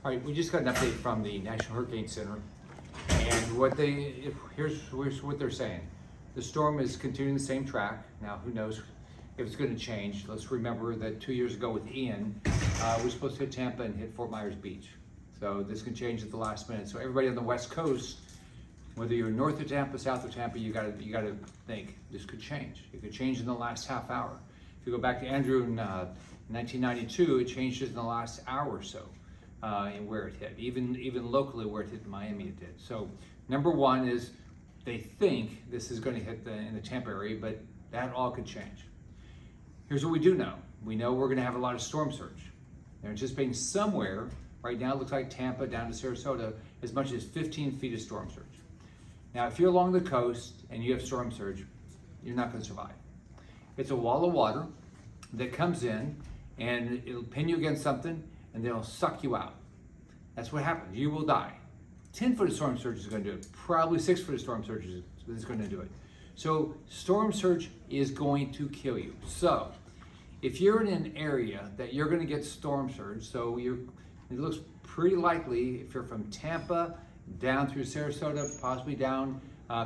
All right, we just got an update from the National Hurricane Center, and here's what they're saying. The storm is continuing the same track. Now, who knows if it's going to change? Let's remember that 2 years ago with Ian, we're supposed to hit Tampa and hit Fort Myers Beach. So this can change at the last minute. So everybody on the West Coast, whether you're north of Tampa, south of Tampa, you got to think this could change. It could change in the last half hour. If you go back to Andrew in 1992, it changed in the last hour or so. And where it hit, even locally where it hit in Miami, it did. So number one is they think this is going to hit in the Tampa area, but that all could change. Here's what we do know. We know we're going to have a lot of storm surge. They're anticipating somewhere, right now it looks like Tampa down to Sarasota, as much as 15 feet of storm surge. Now, if you're along the coast and you have storm surge, you're not going to survive. It's a wall of water that comes in and it'll pin you against something and they'll suck you out. That's what happens. You will die. 10-foot of storm surge is going to do it. Probably 6-foot of storm surge is going to do it. So storm surge is going to kill you. So if you're in an area that you're going to get storm surge, it looks pretty likely if you're from Tampa down through Sarasota, possibly down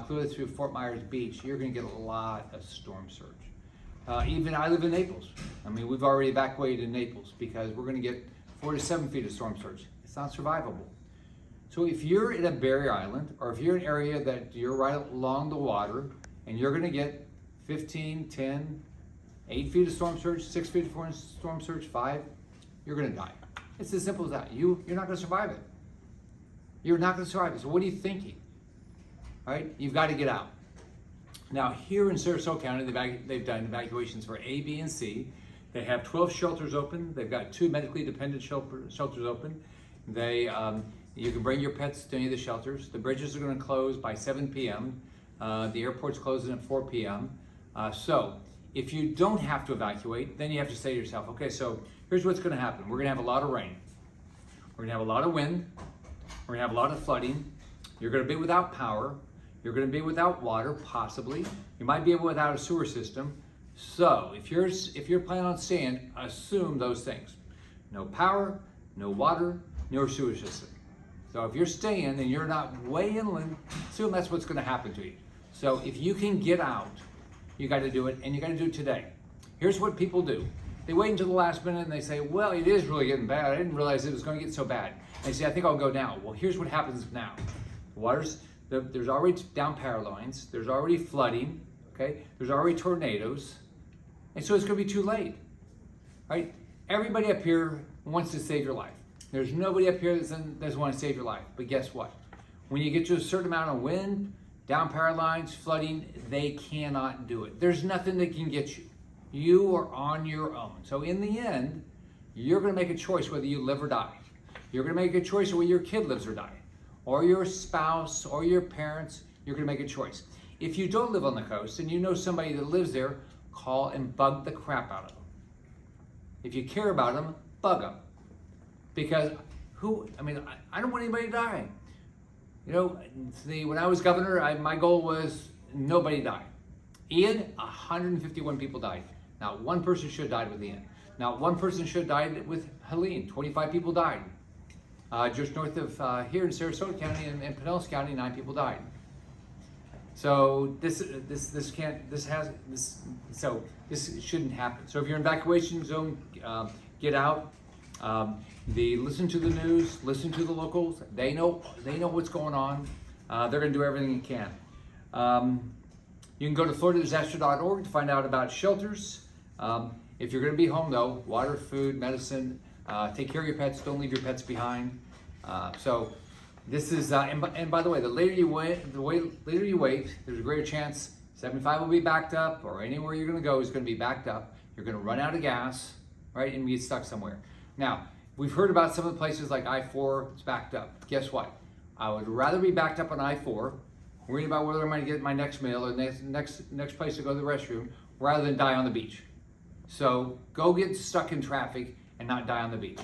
clearly through Fort Myers Beach, you're going to get a lot of storm surge. Even I live in Naples. I mean, we've already evacuated in Naples because we're going to get 4 to 7 feet of storm surge. It's not survivable. So if you're in a barrier island, or if you're in an area that you're right along the water, and you're going to get 15, 10, 8 feet of storm surge, 6 feet of storm surge, 5, you're going to die. It's as simple as that. You're not going to survive it. You're not going to survive it. So what are you thinking? All right? You've got to get out. Now, here in Sarasota County, they've done evacuations for A, B, and C. They have 12 shelters open. They've got 2 medically dependent shelters open. You can bring your pets to any of the shelters. The bridges are going to close by 7 p.m. The airport's closing at 4 p.m. So if you don't have to evacuate, then you have to say to yourself, okay, so here's what's going to happen. We're going to have a lot of rain. We're going to have a lot of wind. We're going to have a lot of flooding. You're going to be without power. You're going to be without water, possibly. You might be without a sewer system. So if you're planning on staying, assume those things. No power, no water, no sewer system. So if you're staying and you're not way inland, assume that's what's going to happen to you. So if you can get out, you got to do it, and you got to do it today. Here's what people do. They wait until the last minute and they say, well, it is really getting bad. I didn't realize it was going to get so bad. And they say, I think I'll go now. Well, here's what happens now. There's already down power lines. There's already flooding. Okay. There's already tornadoes. And so it's going to be too late, right? Everybody up here wants to save your life. There's nobody up here that doesn't want to save your life. But guess what? When you get to a certain amount of wind, down power lines, flooding, they cannot do it. There's nothing that can get you. You are on your own. So in the end, you're going to make a choice whether you live or die. You're going to make a choice whether your kid lives or dies, or your spouse, or your parents. You're going to make a choice. If you don't live on the coast and you know somebody that lives there, call and bug the crap out of them. If you care about them, bug them. Because I don't want anybody to die. You know, when I was governor, my goal was nobody died. Ian, 151 people died. Not one person should have died with Ian. Not one person should have died with Helene. 25 people died. Just north of here in Sarasota County and Pinellas County, 9 people died. So this shouldn't happen. So if you're in evacuation zone, get out. Listen to the news, listen to the locals. They know what's going on. They're going to do everything they can. You can go to FloridaDisaster.org to find out about shelters. If you're going to be home, though, water, food, medicine. Take care of your pets. Don't leave your pets behind. This is, and by the way, the later you wait, there's a greater chance 75 will be backed up, or anywhere you're going to go is going to be backed up. You're going to run out of gas, right, and get stuck somewhere. Now, we've heard about some of the places like I-4, it's backed up. Guess what? I would rather be backed up on I-4, worrying about whether I'm going to get my next meal or next place to go to the restroom, rather than die on the beach. So go get stuck in traffic and not die on the beach.